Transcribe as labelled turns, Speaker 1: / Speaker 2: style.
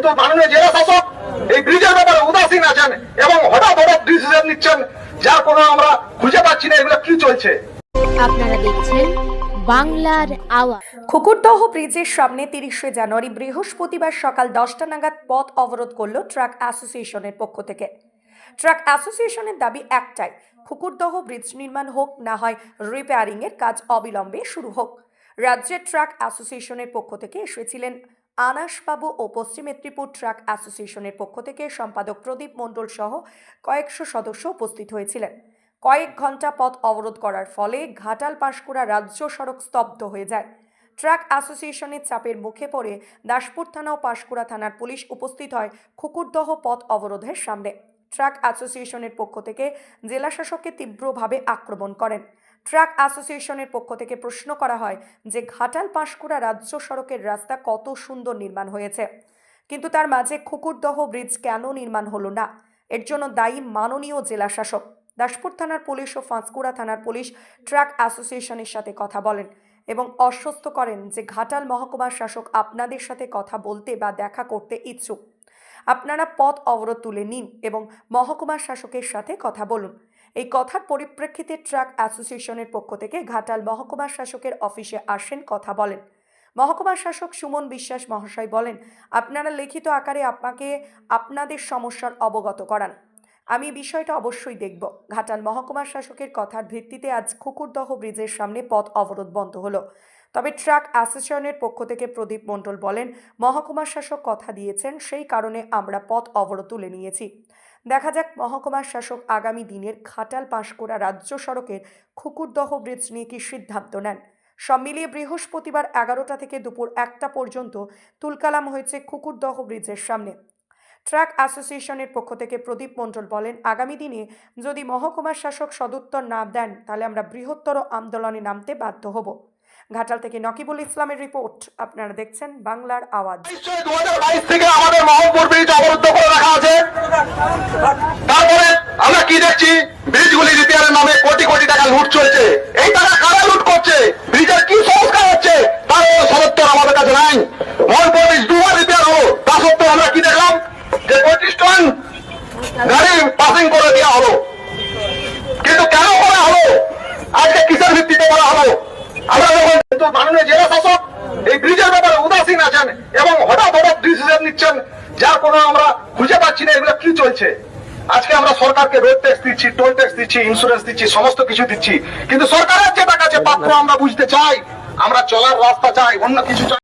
Speaker 1: কিন্তু মাননীয় জেলা শাসক এই ব্রিজের ব্যাপারে উদাসীন আছেন এবং হঠাৎ ডিসিশন নিচ্ছেন, যার কোনো আমরা খুঁজে পাচ্ছি না এগুলো কি চলছে।
Speaker 2: আপনারা দেখছেন বাংলার আওয়াজ।
Speaker 3: খুকুরদহ ব্রিজের সামনে 30শে জানুয়ারি বৃহস্পতিবার সকাল 10টা নাগাদ পথ অবরোধ করল ট্রাক অ্যাসোসিয়েশনের পক্ষ থেকে। ট্রাক অ্যাসোসিয়েশনের দাবি একটাই, খুকুরদহ ব্রিজ নির্মাণ হোক, না হয় রিপেয়ারিং এর কাজ অবিলম্বে শুরু হোক। রাজ্যের ট্রাক অ্যাসোসিয়েশনের পক্ষ থেকে এসেছিলেন আনাসবাবু ও পশ্চিম মেদিনীপুর ট্রাক অ্যাসোসিয়েশনের পক্ষ থেকে সম্পাদক প্রদীপ মণ্ডল সহ কয়েকশো সদস্য উপস্থিত হয়েছিলেন। কয়েক ঘন্টা পথ অবরোধ করার ফলে ঘাটাল পাঁশকুড়া রাজ্য সড়ক স্তব্ধ হয়ে যায়। ট্রাক অ্যাসোসিয়েশনের চাপের মুখে পড়ে দাসপুর থানা ও পাঁশকুড়া থানার পুলিশ উপস্থিত হয় খুকুরদহ পথ অবরোধের সামনে। ট্রাক অ্যাসোসিয়েশনের পক্ষ থেকে জেলা শাসককে তীব্রভাবে আক্রমণ করেন। ট্রাক অ্যাসোসিয়েশনের পক্ষ থেকে প্রশ্ন করা হয় যে ঘাটাল পাঁশকুড়া রাজ্য সড়কের রাস্তা কত সুন্দর নির্মাণ হয়েছে, কিন্তু তার মাঝে খুকুরদহ ব্রিজ কেন নির্মাণ হলো না? এর জন্য দায়ী মাননীয় জেলা শাসক। দাসপুর থানার পুলিশ ও পাঁশকুড়া থানার পুলিশ ট্রাক অ্যাসোসিয়েশনের সাথে কথা বলেন এবং আশ্বস্ত করেন যে ঘাটাল মহকুমার শাসক আপনাদের সাথে কথা বলতে বা দেখা করতে ইচ্ছুক। আপনারা পথ অবরোধ তুলে নিন এবং মহকুমার শাসকের সাথে কথা বলুন। এই কথার পরিপ্রেক্ষিতে ট্রাক অ্যাসোসিয়েশনের পক্ষ থেকে ঘাটাল মহকুমার শাসকের অফিসে আসেন, কথা বলেন। মহকুমার শাসক সুমন বিশ্বাস মহাশয় বলেন, আপনারা লিখিত আকারে আমাকে আপনাদের সমস্যার অবগত করান, আমি বিষয়টা অবশ্যই দেখব। ঘাটাল মহকুমার শাসকের কথার ভিত্তিতে আজ খুকুরদহ ব্রিজের সামনে পথ অবরোধ বন্ধ হলো। তবে ট্রাক অ্যাসোসিয়েশনের পক্ষ থেকে প্রদীপ মণ্ডল বলেন, মহকুমার শাসক কথা দিয়েছেন, সেই কারণে আমরা পথ অবরোধ তুলে নিয়েছি। দেখা যাক মহকুমার শাসক আগামী দিনের ঘাটাল পাঁশকুড়া রাজ্য সড়কের খুকুরদহ ব্রিজ নিয়ে কি সিদ্ধান্ত নেন। সব মিলিয়ে বৃহস্পতিবার 11টা থেকে দুপুর 1টা পর্যন্ত তুলকালাম হয়েছে খুকুরদহ ব্রিজের সামনে। ট্রাক অ্যাসোসিয়েশনের পক্ষ থেকে প্রদীপ মণ্ডল বলেন, আগামী দিনে যদি মহকুমার শাসক সদুত্তর না দেন তাহলে আমরা বৃহত্তর আন্দোলনে নামতে বাধ্য হব। ঘাটাল থেকে নকিবুল ইসলামের রিপোর্ট, আপনারা দেখছেন বাংলার আওয়াজ।
Speaker 1: 2022 থেকে আমাদের মহকুমা ব্রিজ অবরুদ্ধ করে রাখা আছে। তারপরে আমরা কি দেখছি, ব্রিজগুলি রিপেয়ারের নামে কোটি কোটি টাকা লুট চলছে। এই টাকা কারা লুট করছে, ব্রিজের কি সংস্কার হচ্ছে তার সদুত্তর আমাদের কাছে নাই। মহকুমা ব্রিজ দুবার রিপেয়ার হলো, তা সত্ত্বেও আমরা কি দেখলাম যে 25 টন গাড়ি পাসিং করে দেওয়া হলো। কিন্তু কেন করা হলো, আজকে কিসের ভিত্তিতে করা হলো? আমরা যখন কিন্তু মাননীয় জেলা শাসক এই ব্রিজের ব্যাপারে উদাসীন আছেন এবং হঠাৎ ডিসিশন নিচ্ছেন, যার কোনো আমরা খুঁজে পাচ্ছি না এগুলো কি চলছে। আজকে আমরা সরকারকে রোড ট্যাক্স দিচ্ছি, টোল ট্যাক্স দিচ্ছি, ইন্স্যুরেন্স দিচ্ছি, সমস্ত কিছু দিচ্ছি, কিন্তু সরকারের যেটা কাছে পাত্র আমরা বুঝতে চাই, আমরা চলার রাস্তা চাই, অন্য কিছু চাই।